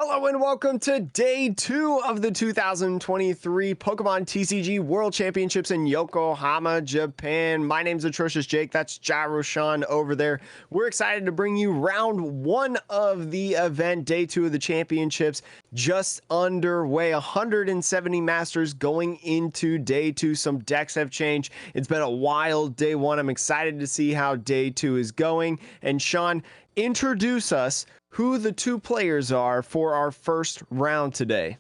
Hello and welcome to day 2 of the 2023 Pokemon TCG World Championships in Yokohama, Japan. My name's Atrocious Jake. That's Gyroshan over there. We're excited to bring you round 1 of the event, day 2 of the championships, just underway. 170 masters going into day 2. Some decks have changed. It's been a wild day 1. I'm excited to see how day 2 is going. And Sean, introduce us who the 2 players are for our first round today.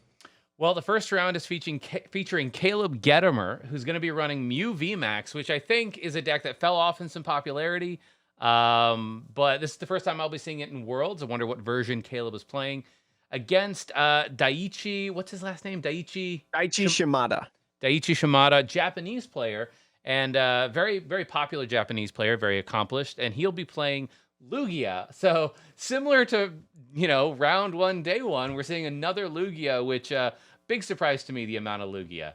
Well, the first round is featuring Caleb Gedimer, who's going to be running Mew VMAX, which I think is a deck that fell off in some popularity. But this is the first time I'll be seeing it in Worlds. I wonder what version Caleb is playing against Daichi. What's his last name? Daichi Shimada. Daichi Shimada, Japanese player, and very, very popular Japanese player, very accomplished. And he'll be playing Lugia. So similar to, round 1, day 1, we're seeing another Lugia, which big surprise to me, the amount of Lugia.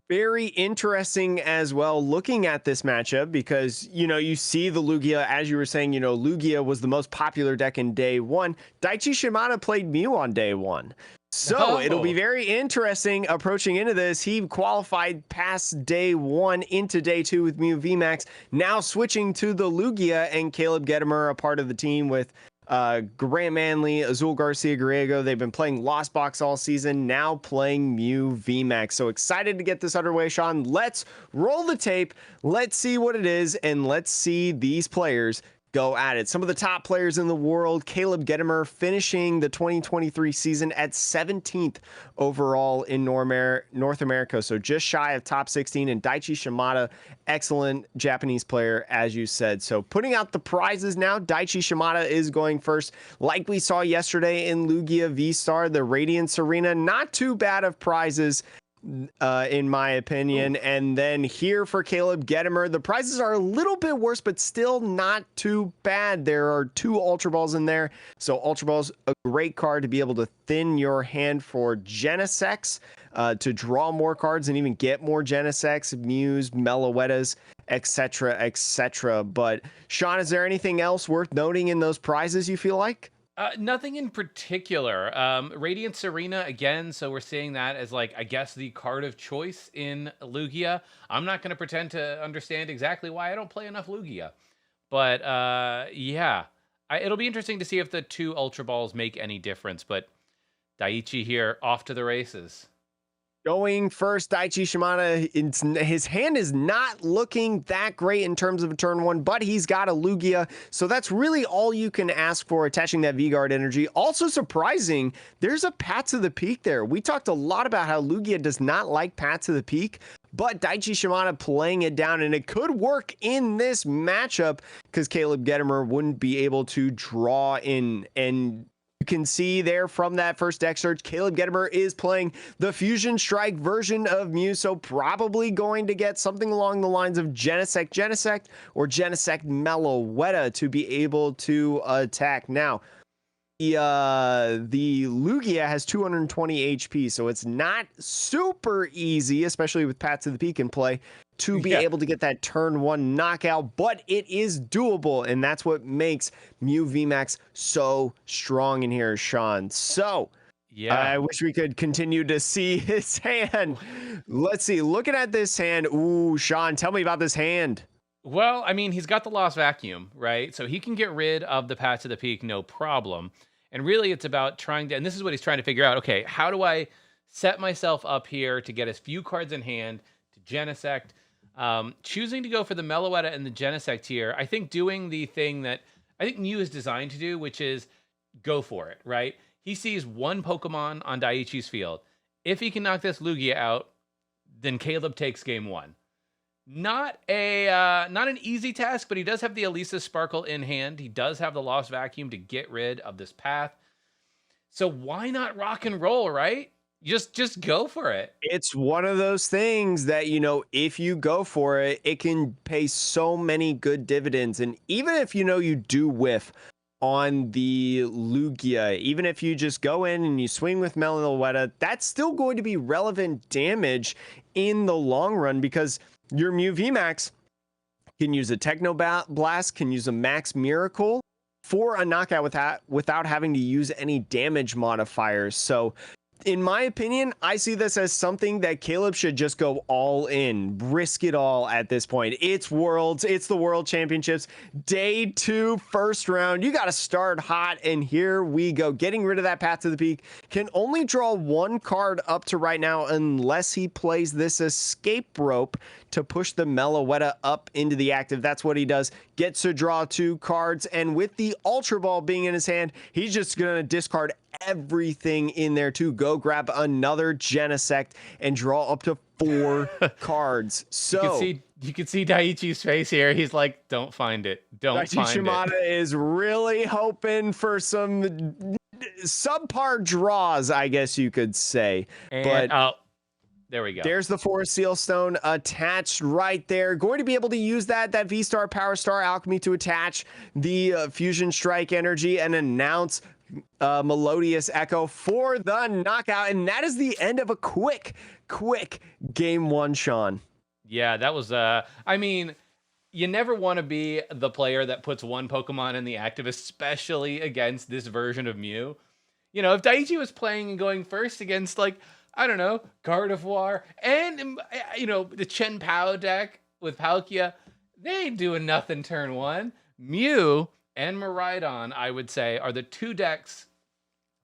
Very interesting as well looking at this matchup because, you see the Lugia, as you were saying, Lugia was the most popular deck in day 1. Daichi Shimada played Mew on day 1. So it'll be very interesting approaching into this. He qualified past day 1 into day 2 with Mew VMAX. Now switching to the Lugia, and Caleb Gedimer, a part of the team with Grant Manley, Azul Garcia Griego. They've been playing Lost Box all season, now playing Mew VMAX. So excited to get this underway, Sean. Let's roll the tape. Let's see what it is, and let's see these players go at it. Some of the top players in the world. Caleb Gedimer finishing the 2023 season at 17th overall in North America, so just shy of top 16. And Daichi Shimada, excellent Japanese player, as you said. So putting out the prizes now. Daichi Shimada is going first. Like we saw yesterday in Lugia VSTAR, the Radiance Arena, not too bad of prizes, in my opinion. And then here for Caleb Gedimer, the prizes are a little bit worse, but still not too bad. There are 2 Ultra Balls in there. So Ultra Balls, a great card to be able to thin your hand for Genesects, to draw more cards and even get more Genesects, Mews, Meloettas, etc., etc. But Sean, is there anything else worth noting in those prizes you feel like? Nothing in particular. Radiance Arena, again, so we're seeing that as, I guess, the card of choice in Lugia. I'm not going to pretend to understand exactly why I don't play enough Lugia. But, yeah. It'll be interesting to see if the 2 Ultra Balls make any difference. But Daichi here, off to the races. Going first, Daichi Shimada, his hand is not looking that great in terms of a turn 1, but he's got a Lugia, so that's really all you can ask for, attaching that V-Guard energy. Also surprising, there's a Path to the Peak there. We talked a lot about how Lugia does not like Path to the Peak, but Daichi Shimada playing it down, and it could work in this matchup because Caleb Gedimer wouldn't be able to draw in. And you can see there from that first deck search, Caleb Gedimer is playing the Fusion Strike version of Mew, so probably going to get something along the lines of Genesect or Genesect Meloetta to be able to attack. Now, the Lugia has 220 HP, so it's not super easy, especially with Path to the Peak in play, to be able to get that turn 1 knockout, but it is doable, and that's what makes Mew VMAX so strong in here, Sean. So, I wish we could continue to see his hand. Let's see, looking at this hand, ooh, Sean, tell me about this hand. Well, I mean, he's got the Lost Vacuum, right? So he can get rid of the Path to the Peak, no problem. And really, it's about trying to, and this is what he's trying to figure out, okay, how do I set myself up here to get as few cards in hand to Genesect? Choosing to go for the Meloetta and the Genesect here, I think doing the thing that I think Mew is designed to do, which is go for it, right? He sees 1 Pokemon on Daiichi's field. If he can knock this Lugia out, then Caleb takes game 1. Not an easy task, but he does have the Elisa Sparkle in hand. He does have the Lost Vacuum to get rid of this path. So why not rock and roll, right? Just go for it. It's one of those things that, if you go for it, it can pay so many good dividends. And even if, you do whiff on the Lugia, even if you just go in and you swing with Meloetta, that's still going to be relevant damage in the long run because your Mew VMAX can use a Techno Blast, can use a Max Miracle for a knockout without having to use any damage modifiers. So in my opinion, I see this as something that Caleb should just go all in, risk it all at this point. It's Worlds, it's the World Championships, day 2, first round. You got to start hot, and here we go. Getting rid of that Path to the Peak. Can only draw 1 card up to right now unless he plays this Escape Rope to push the Meloetta up into the active. That's what he does. Gets to draw 2 cards, and with the Ultra Ball being in his hand, he's just going to discard everything in there to go grab another Genesect and draw up to 4 cards. So you can see Daiichi's face here. He's like, don't find it. Don't find it. Shimada is really hoping for some subpar draws, I guess you could say. And, but there we go. There's the Forest Seal Stone attached right there. Going to be able to use that V-Star Power Star Alchemy to attach the Fusion Strike Energy and announce Melodious Echo for the knockout. And that is the end of a quick game 1, Sean. Yeah, that was, I mean, you never want to be the player that puts 1 Pokemon in the active, especially against this version of Mew. You know, if Daiichi was playing and going first against, like, I don't know, Gardevoir, and, you know, the Chen Pao deck with Palkia, they ain't doing nothing turn 1. Mew and Miraidon, I would say, are the 2 decks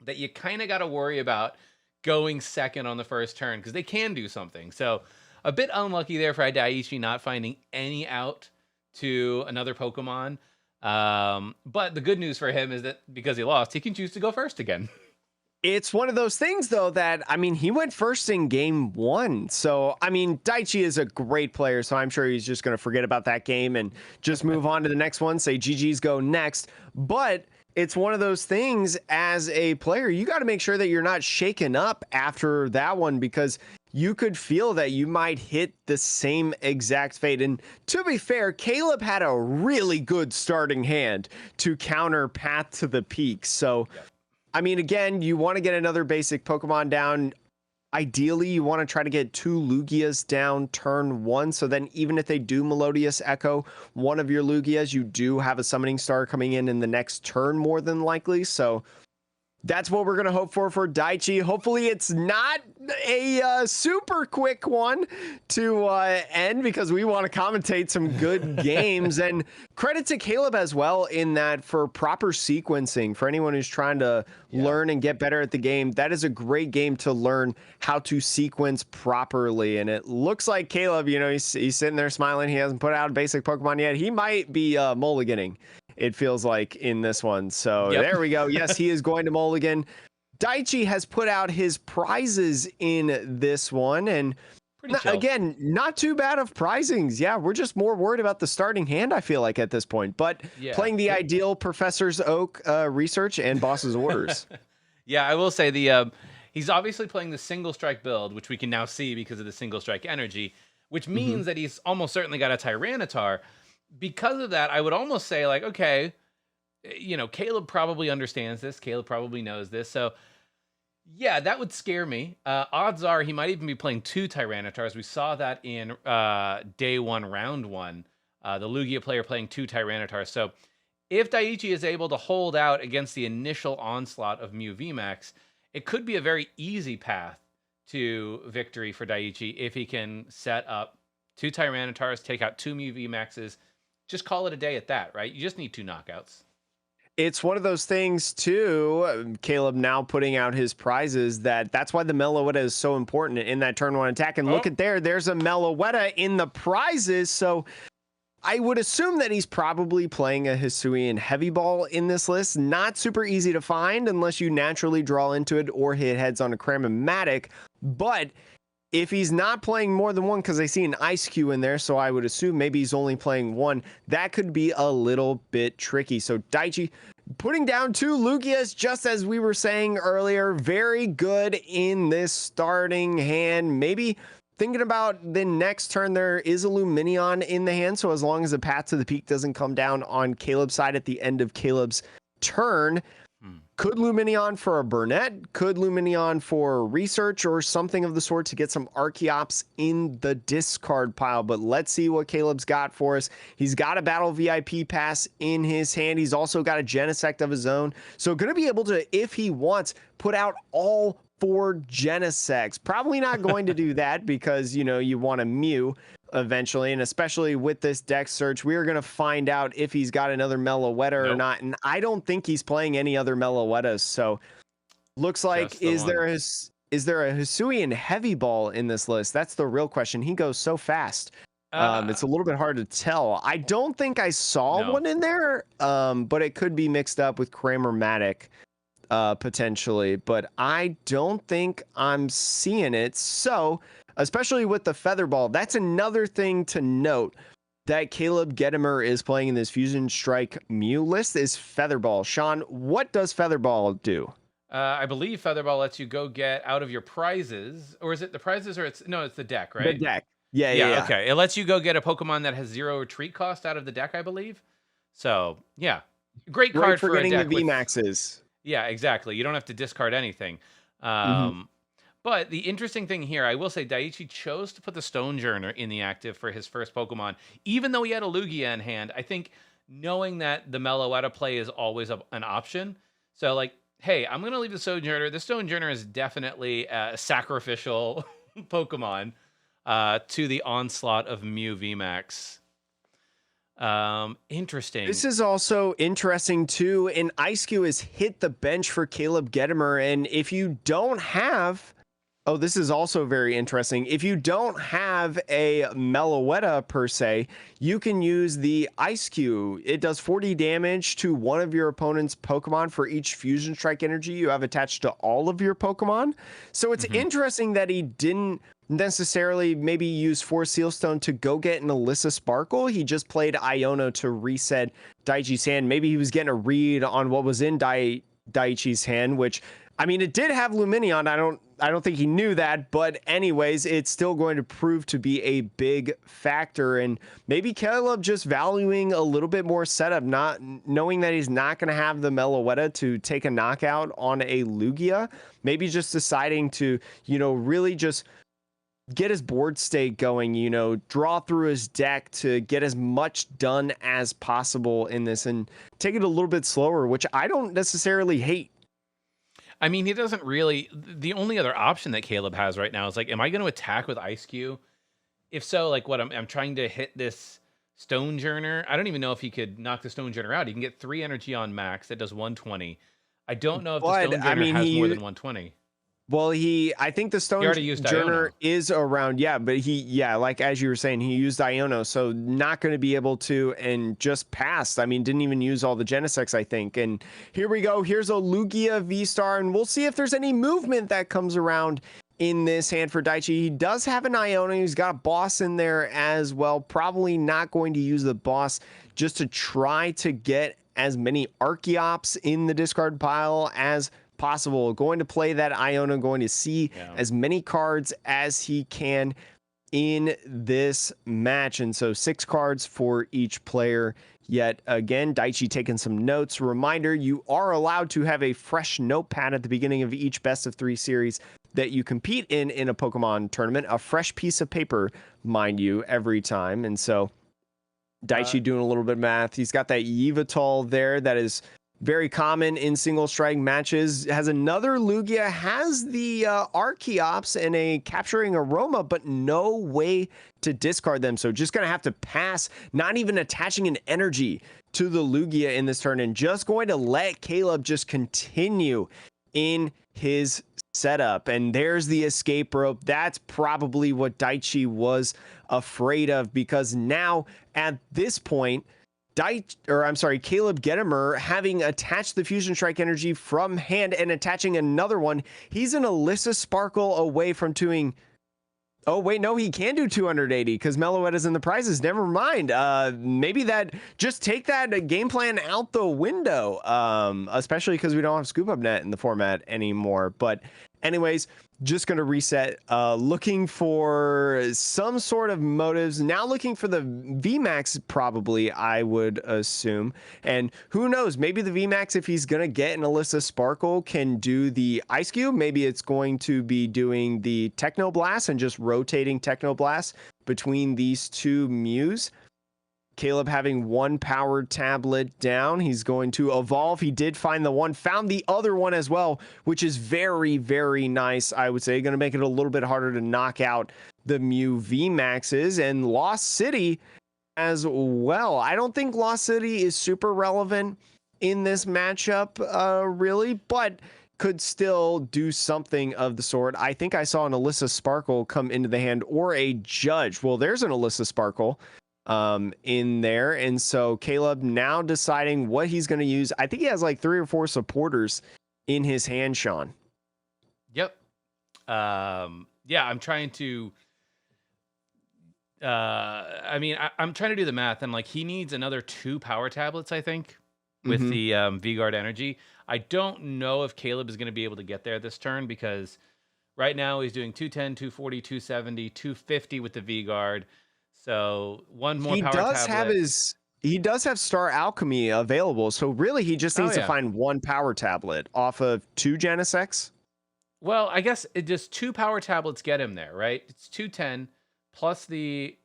that you kind of got to worry about going second on the first turn, because they can do something. So a bit unlucky there for Daiichi not finding any out to another Pokemon. But the good news for him is that because he lost, he can choose to go first again. It's one of those things, though, that, I mean, he went first in game 1. So, I mean, Daiichi is a great player, so I'm sure he's just going to forget about that game and just move on to the next one, say GG's go next. But it's one of those things as a player, you got to make sure that you're not shaken up after that one, because you could feel that you might hit the same exact fate. And to be fair, Caleb had a really good starting hand to counter Path to the Peak. So, yep. I mean, again, you want to get another basic Pokemon down. Ideally, you want to try to get 2 Lugias down turn 1. So then even if they do Melodious Echo one of your Lugias, you do have a Summoning Star coming in the next turn more than likely. So that's what we're going to hope for Daiichi. Hopefully it's not a super quick one to end, because we want to commentate some good games. And credit to Caleb as well in that for proper sequencing. For anyone who's trying to learn and get better at the game, that is a great game to learn how to sequence properly. And it looks like Caleb, you know, he's sitting there smiling. He hasn't put out a basic Pokemon yet. He might be mulliganing, it feels like, in this one. So there we go. Yes, he is going to mulligan. Daiichi has put out his prizes in this one, and again, not too bad of prizings. Yeah, we're just more worried about the starting hand, I feel like, at this point. But playing the ideal Professor's Oak research and Boss's Orders. Yeah, I will say he's obviously playing the single strike build, which we can now see because of the single strike energy, which means that he's almost certainly got a Tyranitar. Because of that, I would almost say, like, okay, you know, Caleb probably understands this. Caleb probably knows this. So, yeah, that would scare me. Odds are he might even be playing 2 Tyranitars. We saw that in day 1, round 1. The Lugia player playing 2 Tyranitars. So, if Daiichi is able to hold out against the initial onslaught of Mew VMAX, it could be a very easy path to victory for Daiichi if he can set up 2 Tyranitars, take out 2 Mew VMAXs. Just call it a day at that, right? You just need 2 knockouts. It's one of those things, too, Caleb now putting out his prizes, that's why the Meloetta is so important in that turn 1 attack. And look at there's a Meloetta in the prizes. So I would assume that he's probably playing a Hisuian Heavy Ball in this list. Not super easy to find unless you naturally draw into it or hit heads on a Cramomatic. But if he's not playing more than one, because I see an Ice Cube in there, so I would assume maybe he's only playing 1, that could be a little bit tricky. So Daiichi putting down 2 Lugias, just as we were saying earlier, very good in this starting hand. Maybe thinking about the next turn, there is a Luminion in the hand, so as long as the Path to the Peak doesn't come down on Caleb's side at the end of Caleb's turn, Could Lumineon for a Burnett, could Lumineon for research or something of the sort to get some Archeops in the discard pile. But let's see what Caleb's got for us. He's got a Battle VIP pass in his hand. He's also got a Genesect of his own. So going to be able to, if he wants, put out all 4 Genesects. Probably not going to do that because, you know, you want a Mew eventually, and especially with this deck search, we are going to find out if he's got another Meloetta or not, and I don't think he's playing any other Meloettas. So looks like, is there a Hisuian heavy ball in this list? That's the real question. He goes so fast. It's a little bit hard to tell. I don't think I saw one in there, but it could be mixed up with Kramer-Matic potentially, but I don't think I'm seeing it. So especially with the Feather Ball, that's another thing to note that Caleb Gedimer is playing in this Fusion Strike Mew list is Feather Ball. Sean, what does Feather Ball do? I believe Feather Ball lets you go get out of your prizes, or is it the prizes, or it's the deck, right? The deck. Yeah. Okay, it lets you go get a Pokemon that has 0 retreat cost out of the deck, I believe. So yeah, great card for getting a deck the VMAXs. Yeah, exactly. You don't have to discard anything. But the interesting thing here, I will say, Daichi chose to put the Stonejourner in the active for his first Pokemon, even though he had a Lugia in hand. I think knowing that the Meloetta play is always an option. So, like, hey, I'm going to leave the Stonejourner. The Stonejourner is definitely a sacrificial Pokemon to the onslaught of Mew VMAX. Interesting. This is also interesting too. And Ice-Q has hit the bench for Caleb Gedimer. And if you don't have, oh, this is also very interesting. If you don't have a Meloetta per se, you can use the Ice-Q. It does 40 damage to one of your opponent's Pokemon for each Fusion Strike energy you have attached to all of your Pokemon. So it's interesting that he didn't necessarily maybe use 4 Sealstone to go get an Alyssa Sparkle. He just played Iono to reset Daichi's hand. Maybe he was getting a read on what was in Daichi's hand, which, I mean, it did have Lumineon. I don't think he knew that, but anyways, it's still going to prove to be a big factor. And maybe Caleb just valuing a little bit more setup, not knowing that he's not going to have the Meloetta to take a knockout on a Lugia. Maybe just deciding to, you know, really just get his board state going, you know, draw through his deck to get as much done as possible in this and take it a little bit slower, which I don't necessarily hate. I mean, he doesn't really. The only other option that Caleb has right now is like, am I going to attack with Ice-Q? If so, like, what I'm trying to hit this Stonejourner. I don't even know if he could knock the Stonejourner out. He can get 3 energy on max. That does 120. I don't know if the Stonejourner has more than 120. Well, I think the Stonejourner is around, but like as you were saying, he used Iono, so not going to be able to, and just passed. I mean, didn't even use all the Genesects, I think. And here we go. Here's a Lugia VSTAR, and we'll see if there's any movement that comes around in this hand for Daichi. He does have an Iono. He's got a boss in there as well. Probably not going to use the boss just to try to get as many Archeops in the discard pile as possible. Going to play that Iono, going to see as many cards as he can in this match. And so 6 cards for each player. Yet again, Daichi taking some notes. Reminder, you are allowed to have a fresh notepad at the beginning of each best of 3 series that you compete in a Pokemon tournament. A fresh piece of paper, mind you, every time. And so Daichi doing a little bit of math. He's got that Yveltal there that is very common in single strike matches. Has another Lugia, has the Archeops and a Capturing Aroma, but no way to discard them. So just going to have to pass, not even attaching an energy to the Lugia in this turn, and just going to let Caleb just continue in his setup. And there's the escape rope. That's probably what Daichi was afraid of, because now at this point, Caleb Gedimer, having attached the Fusion Strike energy from hand and attaching another one, he's an Alyssa Sparkle away from doing. Oh, wait, no, he can do 280 because Meloetta's in the prizes. Never mind. Maybe that, just take that game plan out the window, especially because we don't have Scoop Up Net in the format anymore. But Anyways, just going to reset, looking for some sort of motives. Now looking for the VMAX, probably, I would assume. And who knows, maybe the VMAX, if he's going to get an Alyssa Sparkle, can do the Ice Cube. Maybe it's going to be doing the Techno Blast and just rotating Techno Blast between these two Mews. Caleb having one powered tablet down. He's going to evolve. He did find the one, found the other one as well, which is very, very nice, I would say. Going to make it a little bit harder to knock out the Mew VMAXs and Lost City as well. I don't think Lost City is super relevant in this matchup, really, but could still do something of the sort. I think I saw an Alyssa Sparkle come into the hand, or a Judge. Well, there's an Alyssa Sparkle in there, and so Caleb now deciding what he's going to use. I think he has like 3 or 4 supporters in his hand, Sean. Yep. Yeah, I'm trying to I'm trying to do the math, and like he needs another 2 power tablets, I think, with the V-Guard energy. I don't know if Caleb is going to be able to get there this turn, because right now he's doing 210, 240, 270, 250 with the V-Guard. So one more power tablet. He does have Star Alchemy available, so really he just needs to find 1 power tablet off of 2 Genesects. Well, I guess it just 2 power tablets get him there, right? It's 210 plus the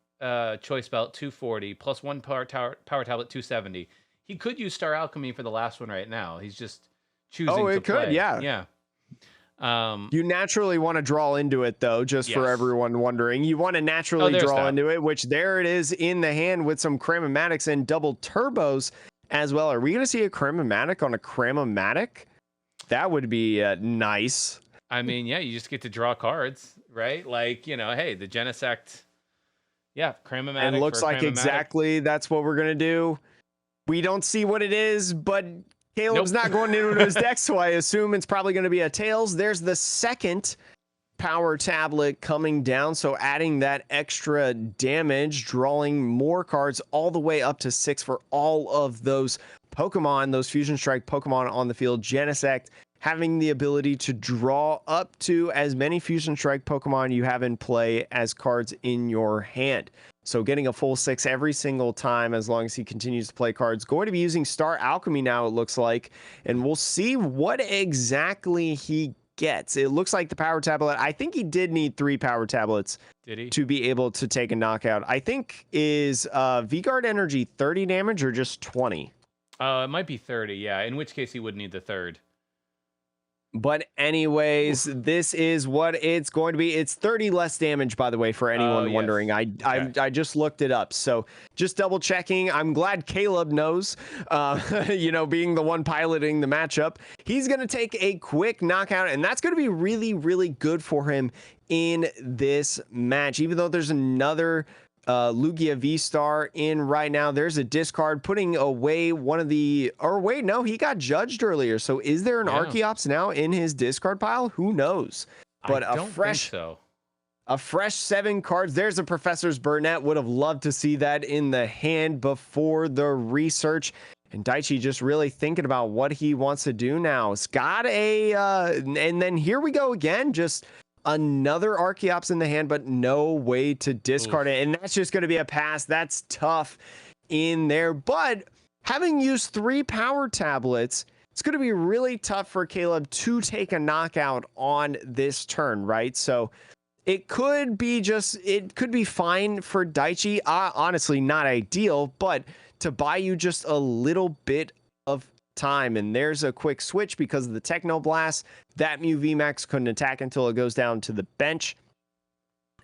choice belt 240 plus 1 power tablet 270. He could use Star Alchemy for the last one right now. He's just choosing to play. Could, yeah. Yeah. You naturally want to draw into it, though, just for everyone wondering. You want to naturally draw into it, which there it is in the hand with some Cramomatics and double turbos as well. Are we going to see a Cramomatic on a Cramomatic? That would be nice. I mean, yeah, you just get to draw cards, right? Like, you know, hey, the Genesect, Cramomatic. And looks like exactly that's what we're going to do. We don't see what it is, but Caleb's not going into his deck, so I assume it's probably going to be a Tails. There's the second power tablet coming down, so adding that extra damage, drawing more cards all the way up to 6 for all of those Pokemon, those Fusion Strike Pokemon on the field. Genesect having the ability to draw up to as many Fusion Strike Pokemon you have in play as cards in your hand. So getting a full 6 every single time as long as he continues to play cards. Going to be using Star Alchemy now, it looks like. And we'll see what exactly he gets. It looks like the power tablet, I think he did need 3 power tablets to be able to take a knockout. I think is V-Guard Energy 30 damage or just 20? It might be 30, yeah. In which case he would need the 3rd. But anyways, this is what it's going to be. It's 30 less damage, by the way, for anyone wondering. I just looked it up. So just double checking. I'm glad Caleb knows, you know, being the one piloting the matchup. He's going to take a quick knockout, and that's going to be really, really good for him in this match. Even though there's another Lugia VSTAR in right now, there's a discard putting away one of the, or wait, no, he got judged earlier. So is there an Archeops now in his discard pile? Who knows? But I don't think so. A fresh 7 cards. There's a Professor's Burnett. Would have loved to see that in the hand before the research. And Daichi just really thinking about what he wants to do now. It's got a, and then here we go again, just another Archeops in the hand, but no way to discard it. And that's just going to be a pass. That's tough in there. But having used 3 power tablets, it's going to be really tough for Caleb to take a knockout on this turn, right? So it could be fine for Daichi. Honestly, not ideal, but to buy you just a little bit of time. And there's a quick switch because of the Techno Blast. That Mew VMAX couldn't attack until it goes down to the bench.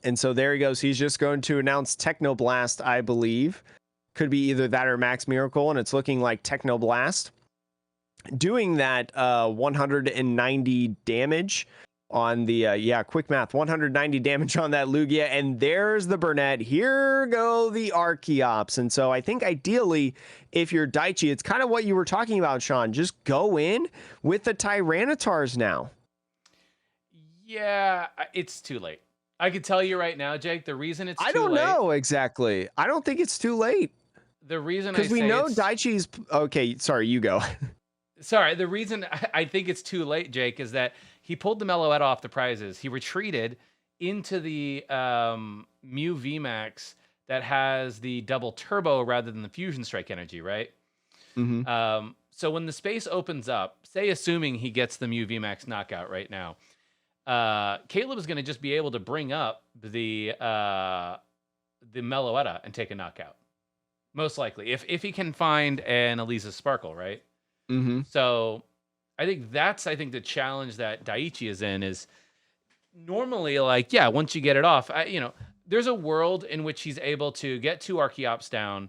And so there he goes. He's just going to announce Techno Blast, I believe. Could be either that or Max Miracle, and it's looking like Techno Blast. Doing that 190 damage on the, quick math, 190 damage on that Lugia, and there's the Burnett. Here go the Archeops. And so I think ideally, if you're Daichi, it's kind of what you were talking about, Sean. Just go in with the Tyrannitars now. Yeah, it's too late. I could tell you right now, Jake, the reason it's too late. I don't know exactly. I don't think it's too late. The reason because we know Daichi's... Okay, sorry, you go. Sorry, the reason I think it's too late, Jake, is that he pulled the Meloetta off the prizes. He retreated into the Mew VMAX that has the double turbo rather than the Fusion Strike energy, right? Mm-hmm. So when the space opens up, say assuming he gets the Mew VMAX knockout right now, Caleb is going to just be able to bring up the Meloetta and take a knockout. Most likely, if he can find an Eliza Sparkle, right? Mm-hmm. So I think the challenge that Daiichi is in is normally like, yeah, once you get it off, there's a world in which he's able to get 2 Archeops down,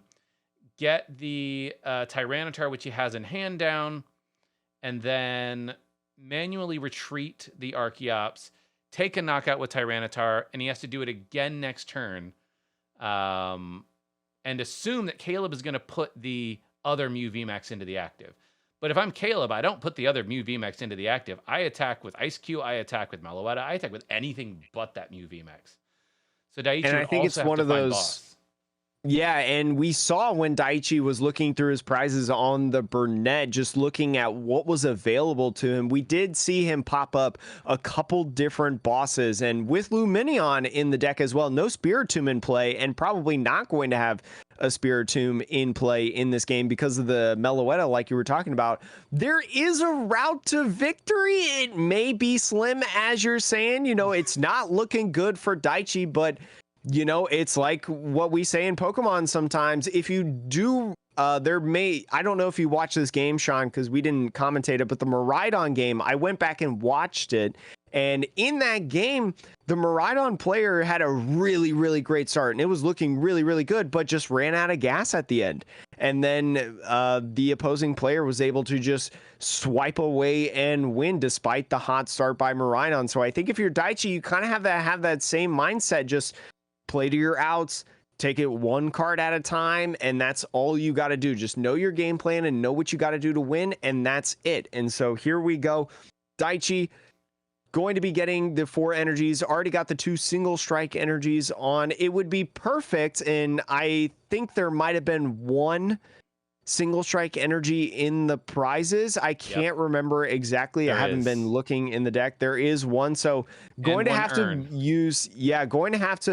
get the Tyranitar, which he has in hand, down, and then manually retreat the Archeops, take a knockout with Tyranitar, and he has to do it again next turn, and assume that Caleb is going to put the other Mew VMAX into the active. But if I'm Caleb, I don't put the other Mew VMAX into the active. I attack with Ice Cube, I attack with Meloetta, I attack with anything but that Mew VMAX. So Daiichi And I would think also it's have one to of find those. boss. Yeah, and we saw when Daiichi was looking through his prizes on the Burnett, just looking at what was available to him, we did see him pop up a couple different bosses, and with Luminion in the deck as well, no Spiritomb in play, and probably not going to have a Spiritomb in play in this game because of the Meloetta, like you were talking about. There is a route to victory. It may be slim, as you're saying. It's not looking good for Daiichi, but it's like what we say in Pokemon sometimes. If you do, I don't know if you watched this game, Sean, because we didn't commentate it, but the Miraidon game, I went back and watched it. And in that game, the Miraidon player had a really, really great start, and it was looking really, really good, but just ran out of gas at the end. And then the opposing player was able to just swipe away and win despite the hot start by Miraidon. So I think if you're Daiichi, you kind of have that same mindset, just play to your outs, take it one card at a time, and that's all you got to do. Just know your game plan and know what you got to do to win, and that's it. And so here we go. Daiichi going to be getting the 4 energies, already got the 2 single strike energies on. It would be perfect, and I think there might have been 1 single strike energy in the prizes. I can't remember exactly. I haven't been looking in the deck. There is 1, so going to have to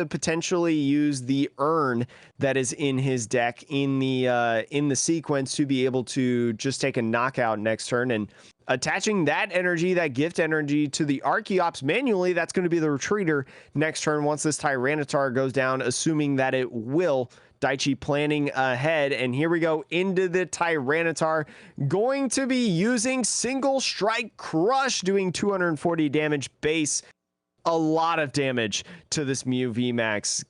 potentially use the urn that is in his deck in the sequence to be able to just take a knockout next turn, and attaching that energy, that gift energy, to the Archeops manually. That's going to be the retreater next turn once this Tyranitar goes down, assuming that it will. Daiichi planning ahead, and here we go into the Tyranitar, going to be using single strike crush, doing 240 damage base. A lot of damage to this Mew VMAX.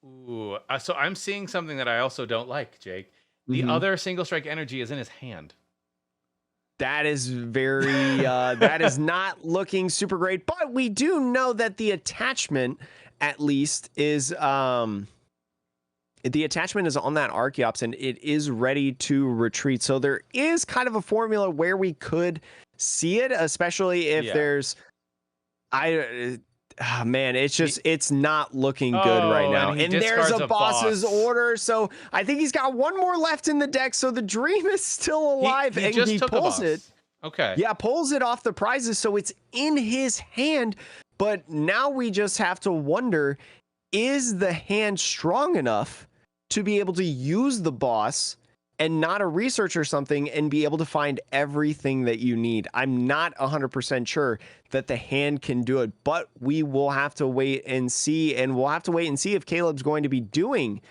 Ooh, so I'm seeing something that I also don't like, Jake. The other single strike energy is in his hand. That is that is not looking super great, but we do know that the attachment at least is the attachment is on that Archeops, and it is ready to retreat. So there is kind of a formula where we could see it, especially if there's, it's not looking good right now. And there's a boss's order. So I think he's got 1 more left in the deck. So the dream is still alive, and he pulls it. Okay. Yeah, pulls it off the prizes. So it's in his hand. But now we just have to wonder, is the hand strong enough to be able to use the boss and not a research or something and be able to find everything that you need? I'm not 100% sure that the hand can do it, but we will have to wait and see. And we'll have to wait and see if Caleb's going to be doing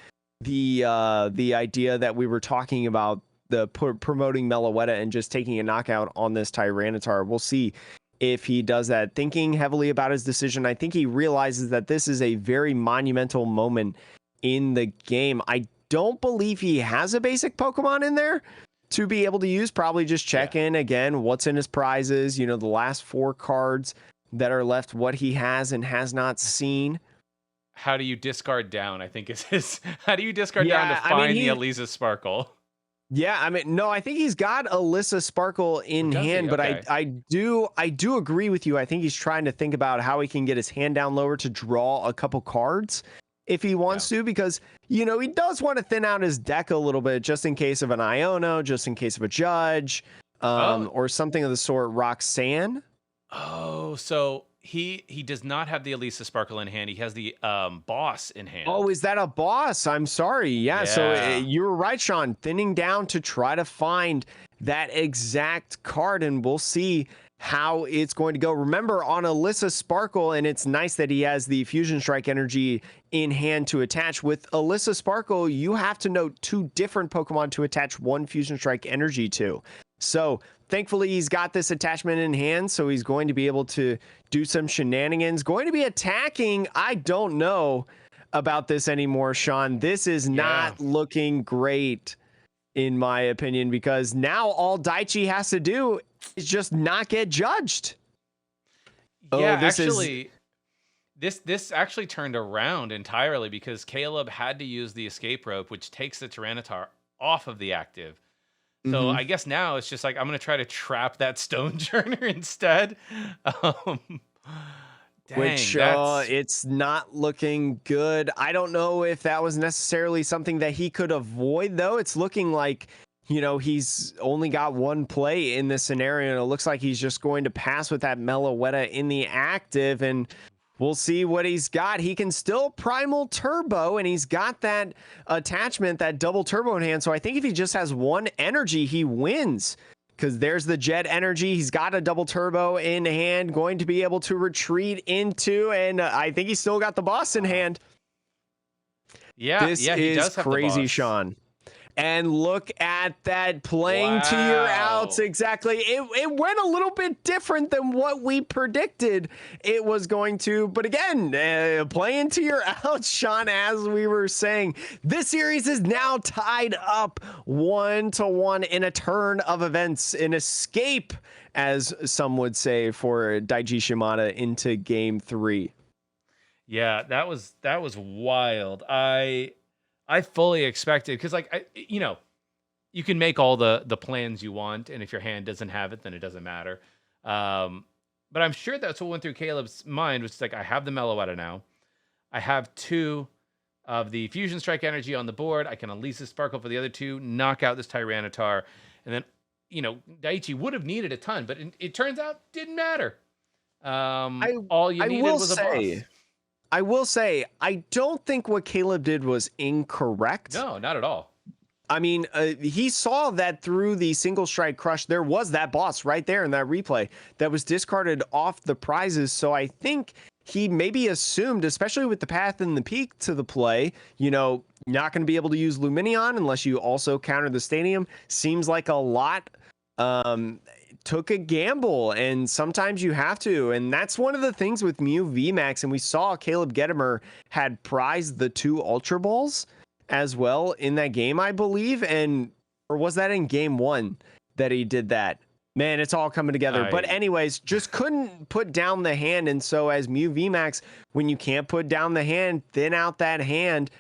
the idea that we were talking about, the promoting Meloetta and just taking a knockout on this Tyranitar. We'll see if he does that. Thinking heavily about his decision, I think he realizes that this is a very monumental moment in the game. I don't believe he has a basic Pokemon in there to be able to use. Probably just check in again what's in his prizes, the last 4 cards that are left, what he has and has not seen. How do you discard down, I think is his. How do you discard down to find the Eliza Sparkle? Yeah, no, I think he's got Alyssa Sparkle in hand, but I do agree with you. I think he's trying to think about how he can get his hand down lower to draw a couple cards if he wants to, because, he does want to thin out his deck a little bit just in case of an Iono, just in case of a Judge. Oh, or something of the sort. Roxanne. oh, so he does not have the Elisa Sparkle in hand. He has the boss in Oh, hand. is that a boss? I'm sorry. Yeah. So Yeah. you were right, Sean. Thinning down to try to find that exact card, and we'll see how it's going to go. Remember, on Alyssa Sparkle, and it's nice that he has the Fusion Strike energy in hand to attach. With Alyssa Sparkle, you have to know 2 different Pokemon to attach 1 Fusion Strike energy to. So thankfully, he's got this attachment in hand, so he's going to be able to do some shenanigans. Going to be attacking. I don't know about this anymore, Sean. This is Yeah. not looking great, in my opinion, because now all Daichi has to do is just not get judged. Yeah, Oh, this is. actually, this actually turned around entirely because Caleb had to use the escape rope, which takes the Tyranitar off of the active. So Mhm. I guess now it's just like I'm gonna try to trap that stone churner instead. Um, Which dang, that's it's not looking good. I don't know if that was necessarily something that he could avoid, though. It's looking like, he's only got 1 play in this scenario, and it looks like he's just going to pass with that Meloetta in the active, and we'll see what he's got. He can still Primal Turbo, and he's got that attachment, that double turbo in hand. So I think if he just has 1 energy, he wins. Because there's the jet energy. He's got a double turbo in hand, going to be able to retreat into, and I think he's still got the boss in wow. hand. Yeah, This yeah, he is does have the crazy, boss. Sean. And look at that, playing to your outs. Wow. Exactly. It went a little bit different than what we predicted it was going to. But again, playing to your outs, Sean, as we were saying, this series is now tied up 1-1 in a turn of events, an escape, as some would say, for Daichi Shimada into game 3. Yeah, that was wild. I fully expected because like you can make all the plans you want, and if your hand doesn't have it, then it doesn't matter. Um, but I'm sure that's what went through Caleb's mind, which is like I have the Meloetta now. I have 2 of the Fusion Strike energy on the board. I can Elisa Sparkle for the other 2, knock out this Tyranitar, and then Daichi would have needed a ton, but it turns out didn't matter. I All you I needed will was a boss. say I will say, I don't think what Caleb did was incorrect. No, not at all. I mean, he saw that through the single strike crush, there was that boss right there in that replay that was discarded off the prizes. So I think he maybe assumed, especially with the path and the peak to the play, not going to be able to use Luminion unless you also counter the stadium. Seems like a lot. Took a gamble, and sometimes you have to, and that's one of the things with Mew VMAX. And we saw Caleb Gettimer had prized the 2 Ultra Balls as well in that game, I believe, or was that in game 1 that he did that? Man, it's all coming together. But I anyways, just couldn't put down the hand, and so as Mew VMAX, when you can't put down the hand, thin out that hand,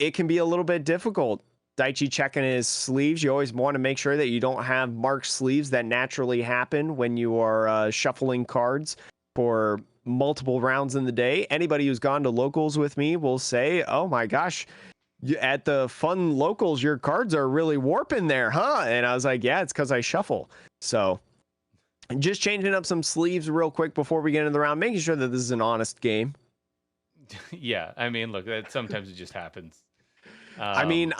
it can be a little bit difficult. Daichi checking his sleeves. You always want to make sure that you don't have marked sleeves that naturally happen when you are shuffling cards for multiple rounds in the day. Anybody who's gone to locals with me will say, oh my gosh, at the fun locals, your cards are really warping there, huh? And I was like, yeah, it's because I shuffle. So just changing up some sleeves real quick before we get into the round, making sure that this is an honest game. yeah, I mean, look, sometimes it just happens. I mean, Um,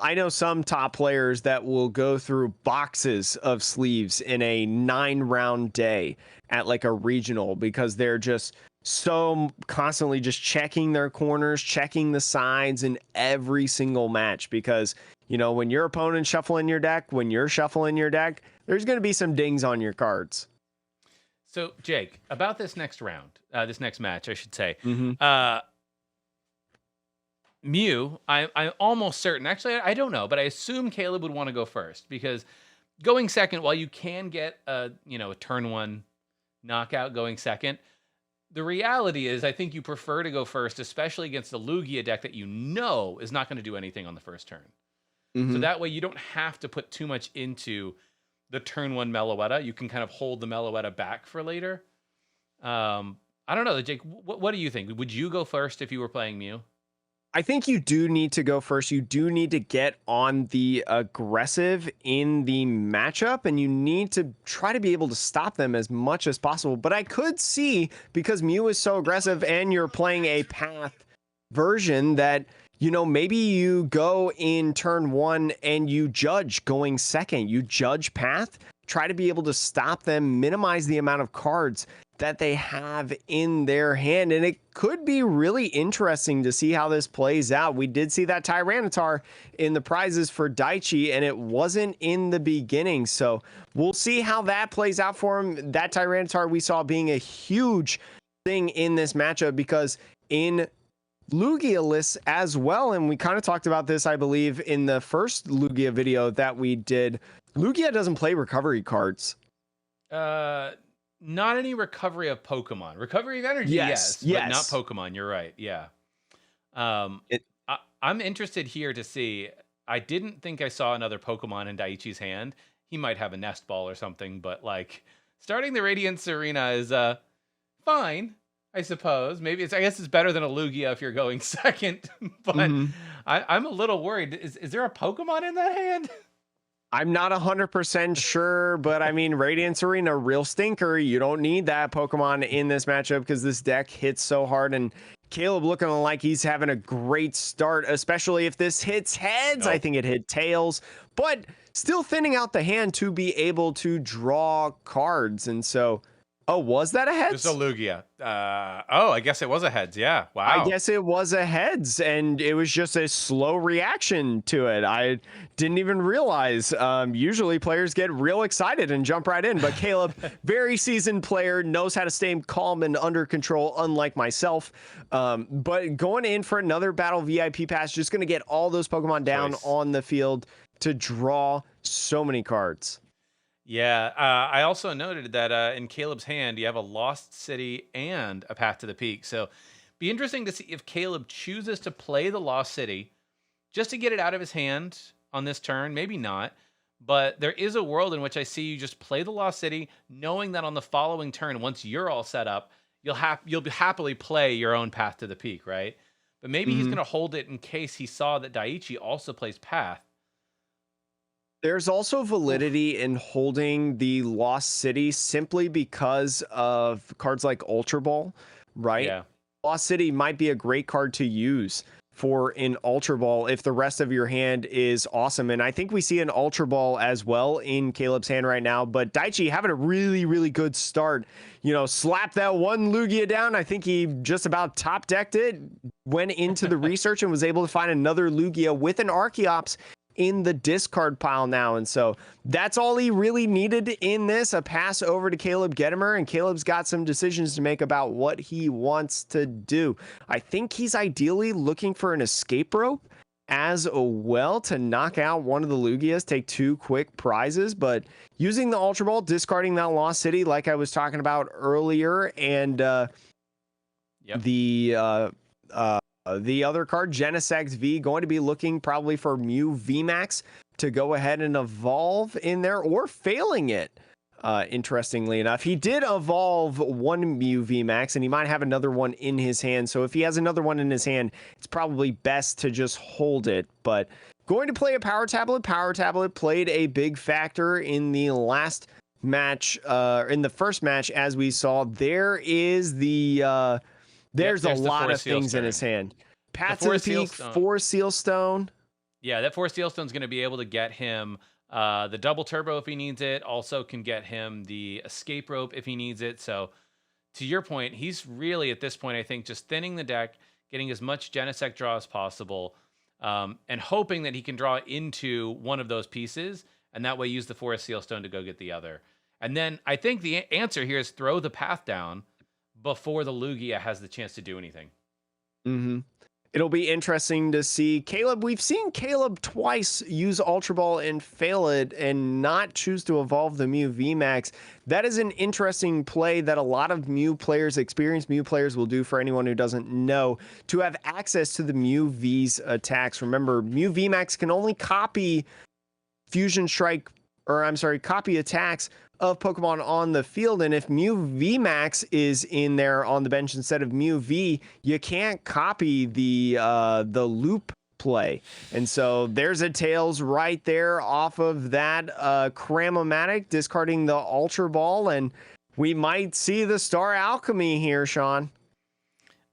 I know some top players that will go through boxes of sleeves in a 9-round day at like a regional because they're just so constantly just checking their corners, checking the sides in every single match because when your opponent's shuffling your deck, when you're shuffling your deck, there's going to be some dings on your cards. so Jake, about this next round, this next match, I should say. Mm-hmm. Mew, I'm almost certain. Actually, I don't know, but I assume Caleb would want to go first because going second, while you can get a turn 1 knockout going second, the reality is I think you prefer to go first, especially against a Lugia deck that is not going to do anything on the first turn. So Mm-hmm. that way you don't have to put too much into the turn 1 Meloetta. You can kind of hold the Meloetta back for later. I don't know, Jake. What do you think? Would you go first if you were playing Mew? I think you do need to go first. You do need to get on the aggressive in the matchup, and you need to try to be able to stop them as much as possible. But I could see, because Mew is so aggressive and you're playing a path version, that, you know, maybe you go in turn 1 and you judge going second. You judge path, try to be able to stop them, minimize the amount of cards that they have in their hand. And it could be really interesting to see how this plays out. We did see that Tyranitar in the prizes for Daichi, and it wasn't in the beginning. So we'll see how that plays out for him. That Tyranitar we saw being a huge thing in this matchup, because in Lugia lists as well, and we kind of talked about this, I believe, in the first Lugia video that we did, Lugia doesn't play recovery cards. Not any recovery of Pokemon. Recovery of energy, yes. But not Pokemon. You're right. Yeah. I'm interested here to see. I didn't think I saw another Pokemon in Daiichi's hand. He might have a nest ball or something, but like starting the Radiance Arena is fine, I suppose. Maybe I guess it's better than a Lugia if you're going second. But I'm a little worried. Is there a Pokemon in that hand? I'm not 100% sure, but I mean, Radiance Arena, real stinker. You don't need that Pokemon in this matchup because this deck hits so hard. And Caleb looking like he's having a great start, especially if this hits heads. I think it hit tails, but still thinning out the hand to be able to draw cards. And so, oh, was that a heads? It's a Lugia. I guess it was a heads. Yeah. Wow. I guess it was a heads, and it was just a slow reaction to it. I didn't even realize. Usually players get real excited and jump right in, but Caleb, very seasoned player, knows how to stay calm and under control, unlike myself. But going in for another battle VIP pass, just going to get all those Pokemon down on the field to draw so many cards. Yeah, I also noted that in Caleb's hand, you have a Lost City and a Path to the Peak. So be interesting to see if Caleb chooses to play the Lost City just to get it out of his hand on this turn. Maybe not, but there is a world in which I see you just play the Lost City, knowing that on the following turn, once you're all set up, you'll happily play your own Path to the Peak, right? But maybe he's going to hold it in case he saw that Daiichi also plays Path. There's also validity in holding the Lost City simply because of cards like Ultra Ball, right? Yeah. Lost City might be a great card to use for an Ultra Ball if the rest of your hand is awesome. And I think we see an Ultra Ball as well in Caleb's hand right now, but Daichi having a really, really good start. You know, slap that one Lugia down. I think he just about top decked it, went into the research and was able to find another Lugia with an Archeops in the discard pile now. And so that's all he really needed in this, a pass over to Caleb Gedimer, and Caleb's got some decisions to make about what he wants to do. I think he's ideally looking for an escape rope as well to knock out one of the Lugias, take 2 quick prizes, but using the Ultra Ball, discarding that Lost City like I was talking about earlier, and the other card, Genesect V, going to be looking probably for Mew VMAX to go ahead and evolve in there, or failing it. Interestingly enough, he did evolve one Mew VMAX, and he might have another one in his hand. So if he has another one in his hand, it's probably best to just hold it. But going to play a Power Tablet. Power Tablet played a big factor in the last match, in the first match, as we saw. There is the... There's a lot of things in his hand. Path to the Peak, 4 Seal Stone. Yeah, that 4 Seal Stone is going to be able to get him the double turbo if he needs it. Also can get him the escape rope if he needs it. So to your point, he's really at this point, I think, just thinning the deck, getting as much Genesect draw as possible, and hoping that he can draw into one of those pieces, and that way use the 4 Seal Stone to go get the other. And then I think the answer here is throw the path down before the Lugia has the chance to do anything. It'll be interesting to see Caleb. We've seen Caleb twice use Ultra Ball and fail it and not choose to evolve the Mew VMAX. That is an interesting play that a lot of Mew players, experienced Mew players, will do. For anyone who doesn't know, to have access to the Mew V's attacks. Remember, Mew VMAX can only copy Fusion Strike, or I'm sorry, copy attacks of Pokemon on the field. And if Mew VMAX is in there on the bench instead of Mew V, you can't copy the loop play. And so there's a Tails right there off of that Cramomatic, discarding the Ultra Ball, and we might see the Star Alchemy here, Sean.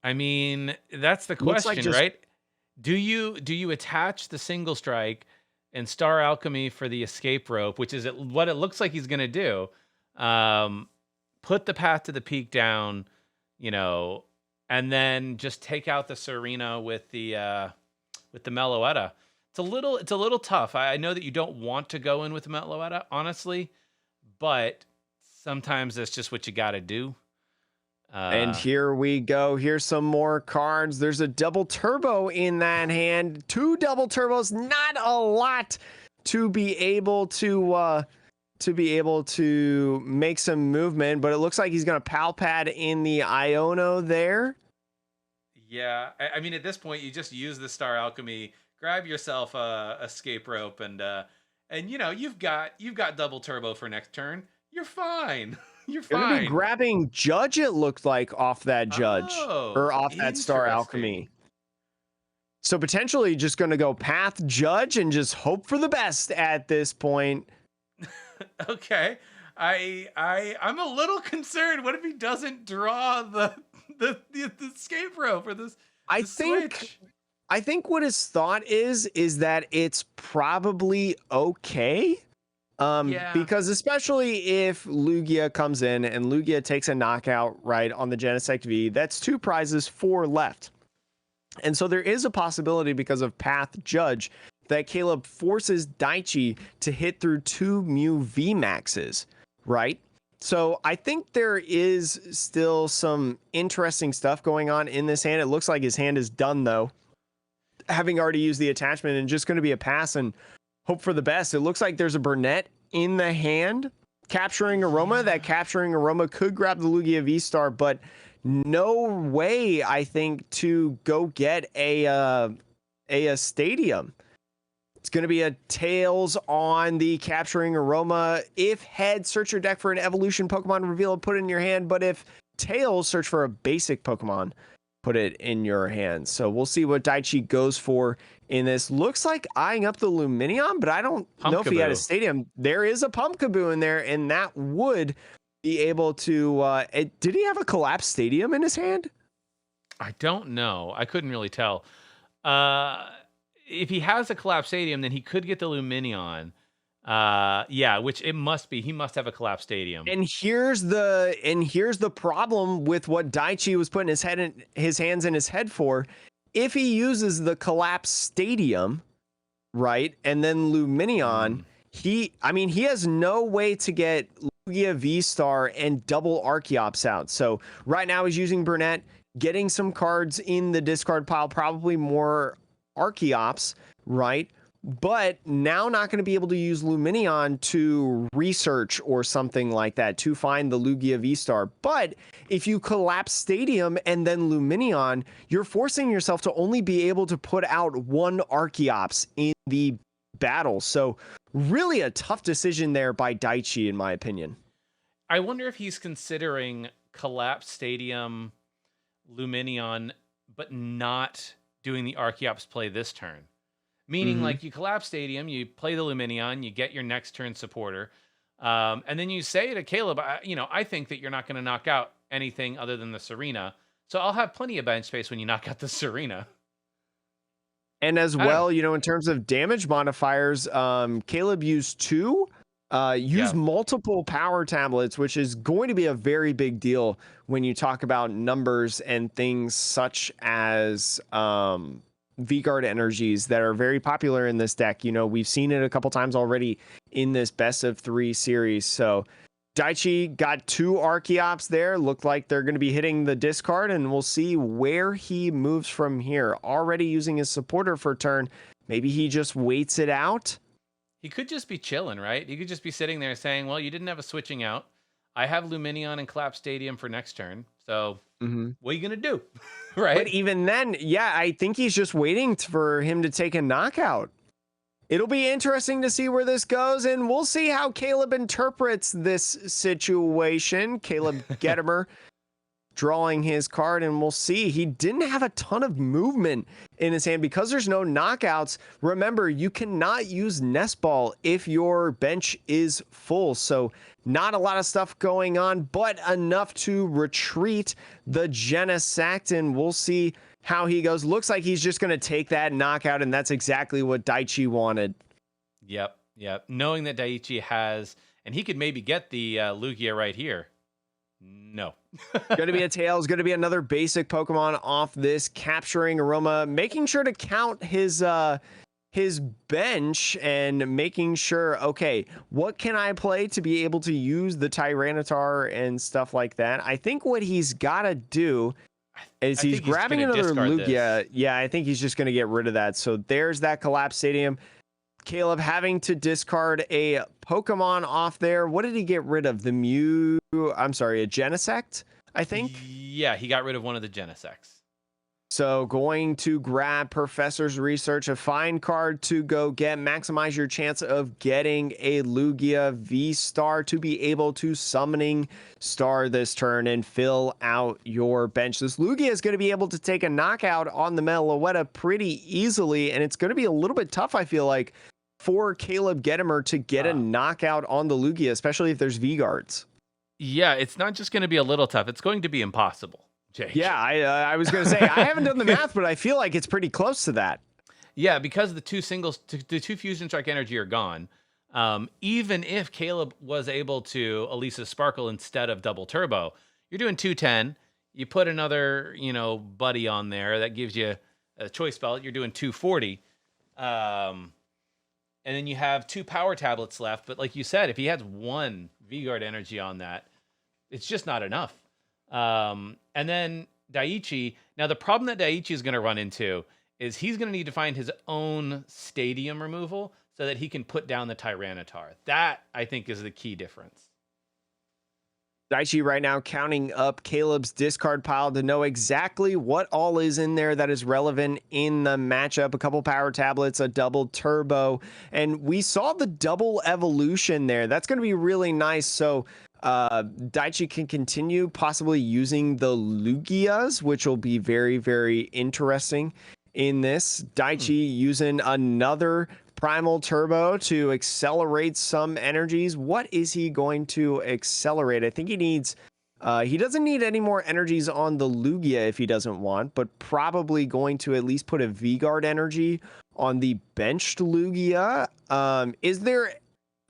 I mean, that's the Looks like question, just right? Do you attach the single strike and Star Alchemy for the escape rope, which is what it looks like he's going to do? Put the Path to the Peak down, you know, and then just take out the Serena with the Meloetta. It's a little tough. I know that you don't want to go in with the Meloetta, honestly, but sometimes that's just what you got to do. And here we go. Here's some more cards. There's a double turbo in that hand. 2 double turbos, not a lot to be able to make some movement, but it looks like he's going to pal pad in the Iono there. Yeah, I mean, at this point, you just use the Star Alchemy, grab yourself a escape rope, and you know you've got double turbo for next turn. You're fine. You're Going to be fine. grabbing Judge, it looked like, off that Judge, or off that Star Alchemy. So potentially just going to go Path Judge and just hope for the best at this point. Okay, I'm a little concerned. What if he doesn't draw the escape rope for this? I think what his thought is that it's probably okay. Yeah. Because especially if Lugia comes in and Lugia takes a knockout right on the Genesect V, that's 2 prizes, 4 left. And so there is a possibility, because of Path Judge, that Caleb forces Daichi to hit through 2 Mew VMAXs, right? So I think there is still some interesting stuff going on in this hand. It looks like his hand is done, though, having already used the attachment, and just going to be a pass and hope for the best. It looks like there's a Burnett in the hand, capturing Aroma. That capturing Aroma could grab the Lugia VSTAR, but no way, I think, to go get a stadium. It's going to be a Tails on the capturing Aroma. If head, search your deck for an evolution Pokemon, reveal it, put it in your hand. But if Tails, search for a basic Pokemon, put it in your hand. So we'll see what Daichi goes for in this. Looks like eyeing up the Luminion, but I don't know if he had a stadium. There is a Pumpkaboo in there, and that would be able to... did he have a collapsed stadium in his hand? I don't know. I couldn't really tell. If he has a collapsed stadium, then he could get the Luminion. Yeah, which it must be. He must have a collapsed stadium. And here's the problem with what Daichi was putting his hands in his head for. If he uses the collapsed stadium, right, and then Luminion, he has no way to get Lugia V-Star and double Archeops out. So right now he's using Burnett, getting some cards in the discard pile, probably more Archeops, right? But now not going to be able to use Luminion to research or something like that to find the Lugia V-Star. But if you collapse Stadium and then Luminion, you're forcing yourself to only be able to put out 1 Archeops in the battle. So really a tough decision there by Daichi, in my opinion. I wonder if he's considering collapse Stadium, Luminion, but not doing the Archeops play this turn. Meaning, like, you collapse Stadium, you play the Luminion, you get your next turn supporter, and then you say to Caleb, I think that you're not going to knock out anything other than the Serena, so I'll have plenty of bench space when you knock out the Serena. And as well, in terms of damage modifiers, Caleb used 2, multiple power tablets, which is going to be a very big deal when you talk about numbers and things such as... V-Guard energies that are very popular in this deck. We've seen it a couple times already in this best of 3 series. So Daichi got 2 Archeops there. Look like they're going to be hitting the discard, and we'll see where he moves from here. Already using his supporter for turn. Maybe he just waits it out. He could just be chilling, right? He could just be sitting there saying, well, you didn't have a switching out. I have Luminion and Collapse Stadium for next turn. So what are you going to do? Right. But even then, I think he's just waiting for him to take a knockout. It'll be interesting to see where this goes, and we'll see how Caleb interprets this situation. Caleb Gedimer drawing his card, and we'll see. He didn't have a ton of movement in his hand because there's no knockouts. Remember, you cannot use Nest Ball if your bench is full, so not a lot of stuff going on, but enough to retreat the Genesect, and we'll see how he goes. Looks like he's just going to take that knockout, and that's exactly what Daichi wanted. Yep. Knowing that Daichi has, and he could maybe get the Lugia right here. No. Going to be a Tails, going to be another basic Pokemon off this, capturing Aroma, making sure to count his bench and making sure, okay, what can I play to be able to use the Tyranitar and stuff like that. I think what he's got to do is he's grabbing another Lugia. Yeah, I think he's just going to get rid of that. So there's that Collapse Stadium. Caleb having to discard a Pokemon off there. What did he get rid of? The Mew, I'm sorry, a Genesect, I think? Yeah, he got rid of one of the Genesects. So going to grab Professor's Research, a fine card to go get. Maximize your chance of getting a Lugia VSTAR to be able to Summoning Star this turn and fill out your bench. This Lugia is going to be able to take a knockout on the Meloetta pretty easily, and it's going to be a little bit tough, I feel like, for Caleb Gedimer to get a knockout on the Lugia, especially if there's V-Guards. Yeah, it's not just going to be a little tough. It's going to be impossible. Jake. Yeah, I was going to say, I haven't done the math, but I feel like it's pretty close to that. Yeah, because the two Fusion Strike Energy are gone. Even if Caleb was able to Elisa Sparkle instead of Double Turbo, you're doing 210. You put another, buddy on there that gives you a choice belt. You're doing 240. And then you have 2 power tablets left. But like you said, if he has 1 V-Guard energy on that, it's just not enough. And then Daichi. Now, the problem that Daichi is going to run into is he's going to need to find his own stadium removal so that he can put down the Tyranitar. That, I think, is the key difference. Daichi right now counting up Caleb's discard pile to know exactly what all is in there that is relevant in the matchup. A couple power tablets, a double turbo, and we saw the double evolution there. That's going to be really nice. So Daichi can continue possibly using the Lugias, which will be very, very interesting in this. Daichi using another Primal Turbo to accelerate some energies. What is he going to accelerate? I think he needs, he doesn't need any more energies on the Lugia if he doesn't want, but probably going to at least put a V-Guard energy on the benched Lugia. Is there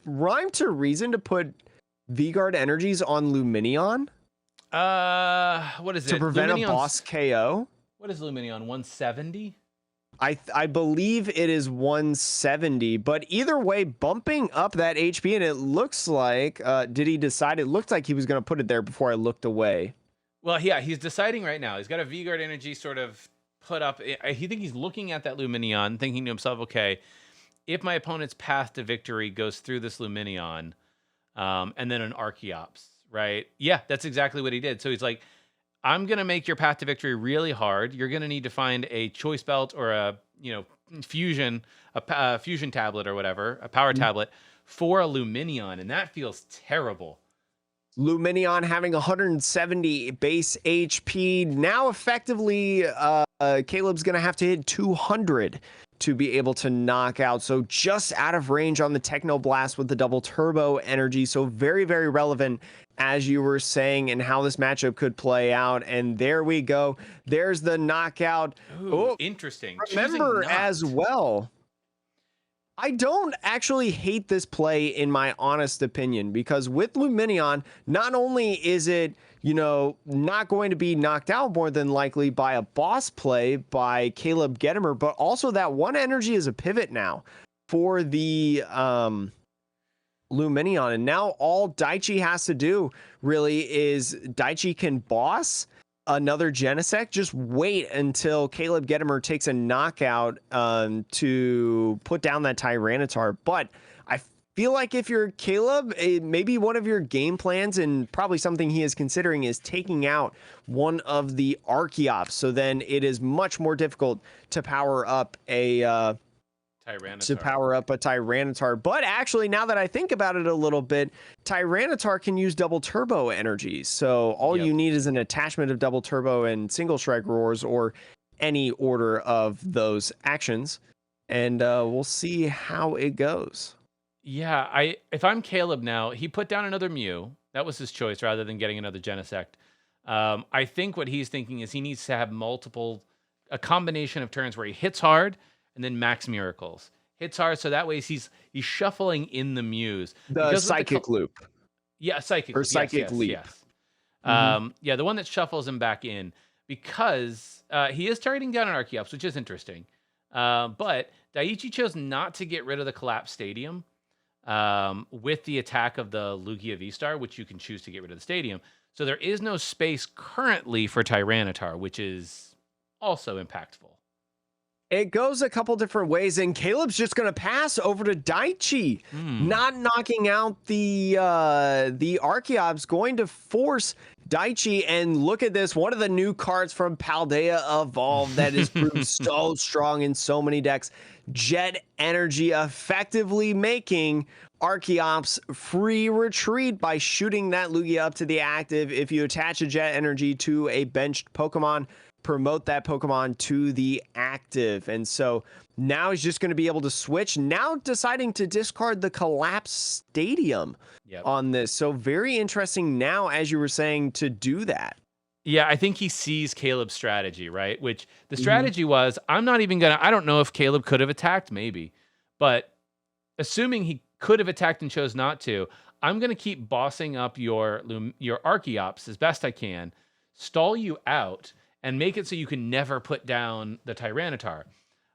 rhyme to reason to put V-Guard energies on Lumineon? What is it? To prevent Lumineon's a boss KO? What is Lumineon? 170? I believe it is 170, but either way, bumping up that HP, and it looks like, did he decide? It looked like he was going to put it there before I looked away. Well, yeah, he's deciding right now. He's got a V-Guard energy sort of put up. I think he's looking at that Lumineon, thinking to himself, okay, if my opponent's path to victory goes through this Lumineon, and then an Archeops, right? Yeah, that's exactly what he did. So he's like, I'm going to make your path to victory really hard. You're going to need to find a choice belt or a, fusion tablet or whatever, a power tablet for a Lumineon. And that feels terrible. Lumineon having 170 base HP. Now effectively, Caleb's going to have to hit 200 to be able to knock out. So just out of range on the Technoblast with the double turbo energy. So very, very relevant, as you were saying, and how this matchup could play out. And there we go. There's the knockout. Ooh, interesting. Remember as well, I don't actually hate this play, in my honest opinion, because with Lumineon, not only is it, not going to be knocked out more than likely by a boss play by Caleb Gedimer, but also that 1 energy is a pivot now for the Lumineon. And now all Daichi has to do really is Daichi can boss another Genesect, just wait until Caleb Gedimer takes a knockout to put down that Tyranitar. But I feel like if you're Caleb, maybe one of your game plans, and probably something he is considering, is taking out one of the Archeops. So then it is much more difficult to power up a to Tyranitar. power up a Tyranitar. But actually, now that I think about it a little bit, Tyranitar can use double turbo energy. So all Yep. you need is an attachment of double turbo and single strike roars, or any order of those actions. And we'll see how it goes. Yeah, if I'm Caleb now, he put down another Mew. That was his choice rather than getting another Genesect. I think what he's thinking is he needs to have a combination of turns where he hits hard and then max miracles. Hits hard, so that way he's shuffling in the Mews. The Because with psychic loop yeah, psychic or loop. Yes, psychic yes, leap. yes. hmm Yeah, the one that shuffles him back in because he is targeting down an Archeops, which is interesting. But Daiichi chose not to get rid of the Collapse Stadium with the attack of the Lugia VSTAR, which you can choose to get rid of the stadium. So there is no space currently for Tyranitar, which is also impactful. It goes a couple different ways, and Caleb's just going to pass over to Daichi, not knocking out the Archeops, going to force Daichi. And look at this, one of the new cards from Paldea Evolved that is proved so strong in so many decks. Jet Energy, effectively making Archeops free retreat by shooting that Lugia up to the active. If you attach a Jet Energy to a benched Pokemon, promote that Pokemon to the active. And so now he's just going to be able to switch, now deciding to discard the Collapse Stadium on this. So very interesting now, as you were saying, to do that. Yeah, I think he sees Caleb's strategy, right? Which the strategy was, I don't know if Caleb could have attacked, maybe, but assuming he could have attacked and chose not to, I'm going to keep bossing up your Archeops as best I can, stall you out, and make it so you can never put down the Tyranitar.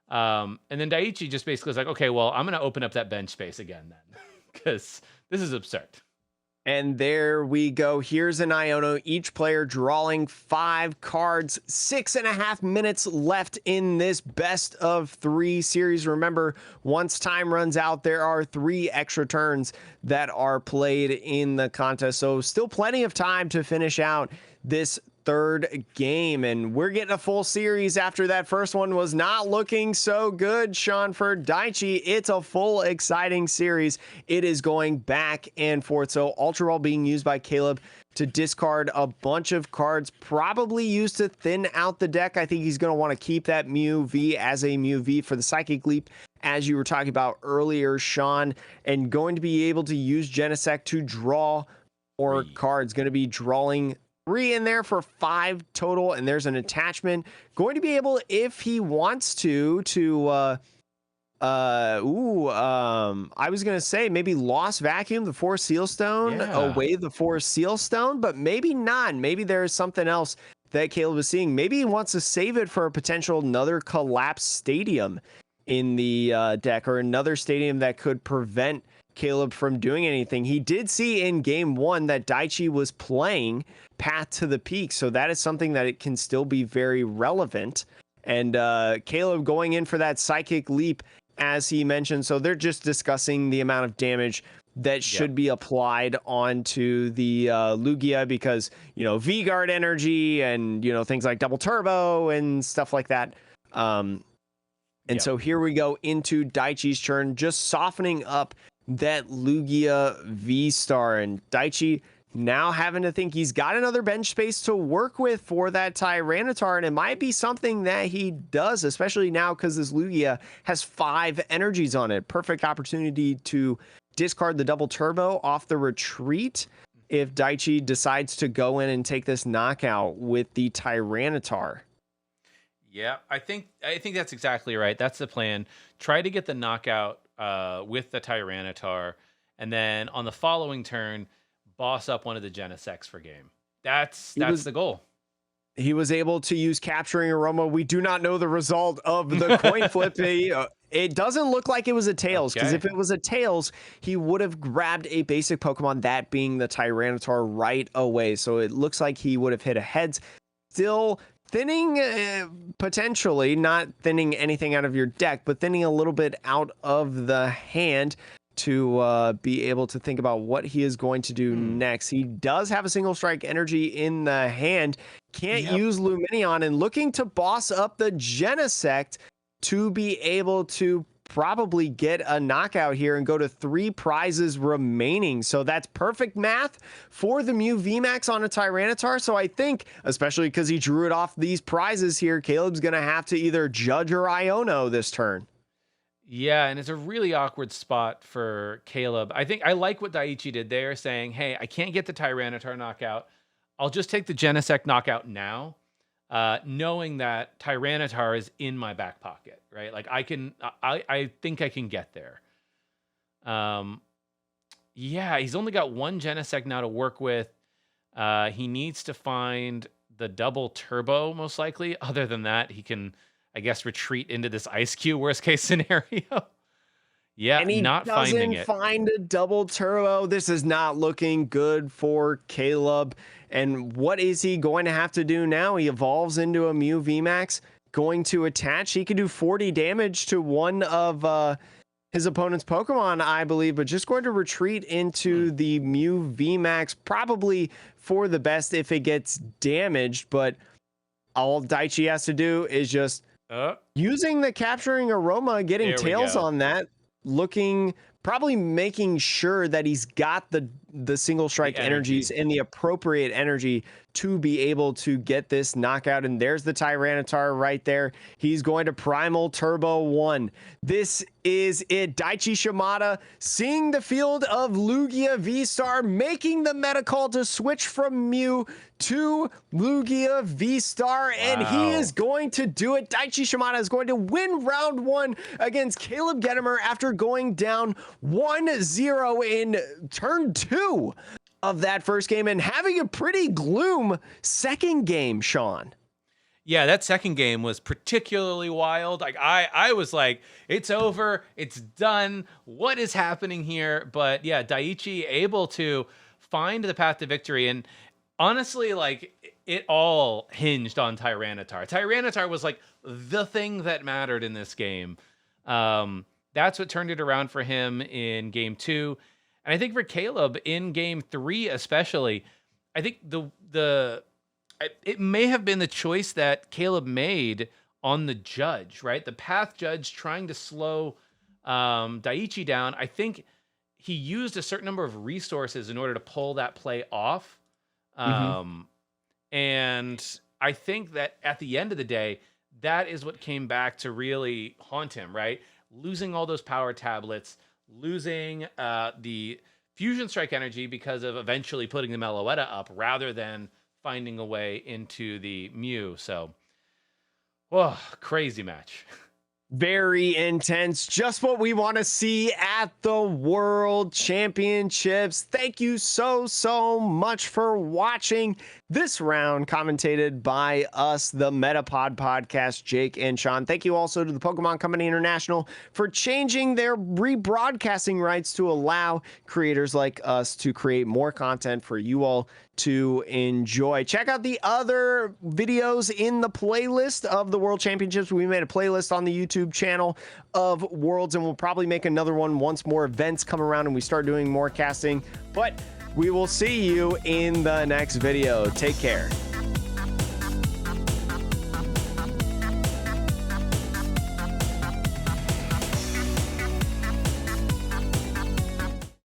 And then Daiichi just basically is like, okay, well, I'm going to open up that bench space again then, because this is absurd. And there we go. Here's an Iono. Each player drawing 5 cards. 6.5 minutes left in this best of 3 series. Remember, once time runs out, there are 3 extra turns that are played in the contest. So still plenty of time to finish out this third game, and we're getting a full series after that first one was not looking so good, Sean, for Daichi. It's a full exciting series. It is going back and forth. So Ultra Ball being used by Caleb to discard a bunch of cards, probably used to thin out the deck. I think he's going to want to keep that Mew V as a Mew V for the Psychic Leap, as you were talking about earlier, Sean, and going to be able to use Genesect to draw more cards. Going to be drawing 3 in there for 5 total, and there's an attachment. Going to be able, if he wants to I was gonna say maybe Lost Vacuum the Force Seal Stone, away the Force Seal Stone, but maybe not. Maybe there's something else that Caleb is seeing. Maybe he wants to save it for a potential another Collapse Stadium in the deck, or another stadium that could prevent Caleb from doing anything. He did see in game 1 that Daichi was playing Path to the Peak, so that is something that it can still be very relevant. And Caleb going in for that Psychic Leap, as he mentioned. So they're just discussing the amount of damage that should be applied onto the Lugia, because, you know, V-Guard energy and, you know, things like double turbo and stuff like that. So here we go into Daichi's turn, just softening up that Lugia V-Star, and Daichi now having to think he's got another bench space to work with for that Tyranitar, and it might be something that he does, especially now because this Lugia has 5 energies on it. Perfect opportunity to discard the double turbo off the retreat if Daichi decides to go in and take this knockout with the Tyranitar. Yeah, I think that's exactly right. That's the plan. Try to get the knockout with the Tyranitar, and then on the following turn, boss up one of the Genesects for game. That's the goal. He was able to use Capturing Aroma. We do not know the result of the coin flip. It doesn't look like it was a Tails, because if it was a Tails, he would have grabbed a basic Pokemon, that being the Tyranitar, right away. So it looks like he would have hit a Heads. Still thinning, potentially, not thinning anything out of your deck, but thinning a little bit out of the hand to be able to think about what he is going to do next. He does have a single strike energy in the hand, can't use Luminion, and looking to boss up the Genesect to be able to probably get a knockout here and go to 3 prizes remaining. So that's perfect math for the Mew VMAX on a Tyranitar. So I think, especially because he drew it off these prizes here, Caleb's going to have to either Judge or Iono this turn. Yeah, and it's a really awkward spot for Caleb. I think I like what Daiichi did there, saying, hey, I can't get the Tyranitar knockout. I'll just take the Genesect knockout now, knowing that Tyranitar is in my back pocket, right? Like I think I can get there. Yeah, he's only got 1 Genesect now to work with. He needs to find the double turbo, most likely. Other than that, he can, I guess, retreat into this Ice Cube worst case scenario. Yeah, And he not finding doesn't it. find a double turbo. This is not looking good for Caleb. And what is he going to have to do now? He evolves into a Mew VMAX, going to attach. He could do 40 damage to one of his opponent's Pokemon, I believe, but just going to retreat into the Mew VMAX, probably for the best if it gets damaged. But all Daiichi has to do is just using the Capturing Aroma, getting tails on that, looking, probably making sure that he's got the single strike energies and the appropriate energy to be able to get this knockout. And there's the Tyranitar right there. He's going to Primal Turbo 1. This is it. Daiichi Shimada seeing the field of Lugia VSTAR, making the meta call to switch from Mew to Lugia VSTAR, and he is going to do it. Daiichi Shimada is going to win round 1 against Caleb Gedimer after going down 1-0 in turn 2 of that first game and having a pretty gloom second game, Sean. Yeah, that second game was particularly wild. Like I was like, it's over, it's done. What is happening here? But yeah, Daiichi able to find the path to victory, and honestly, like it all hinged on Tyranitar. Tyranitar was like the thing that mattered in this game. That's what turned it around for him in game 2. And I think for Caleb in game 3, especially, I think it may have been the choice that Caleb made on the judge, right? The path judge trying to slow Daiichi down. I think he used a certain number of resources in order to pull that play off. And I think that at the end of the day, that is what came back to really haunt him, right? Losing all those power tablets, losing the Fusion Strike energy because of eventually putting the Meloetta up rather than finding a way into the Mew. So, whoa, crazy match. Very intense. Just what we want to see at the World Championships. Thank you so much for watching this round, commentated by us, the Metapod podcast, Jake and Sean. Thank you also to the Pokemon Company International for changing their rebroadcasting rights to allow creators like us to create more content for you all to enjoy. Check out the other videos in the playlist of the World Championships. We made a playlist on the YouTube channel of Worlds, and we'll probably make another one once more events come around and we start doing more casting. But we will see you in the next video. Take care.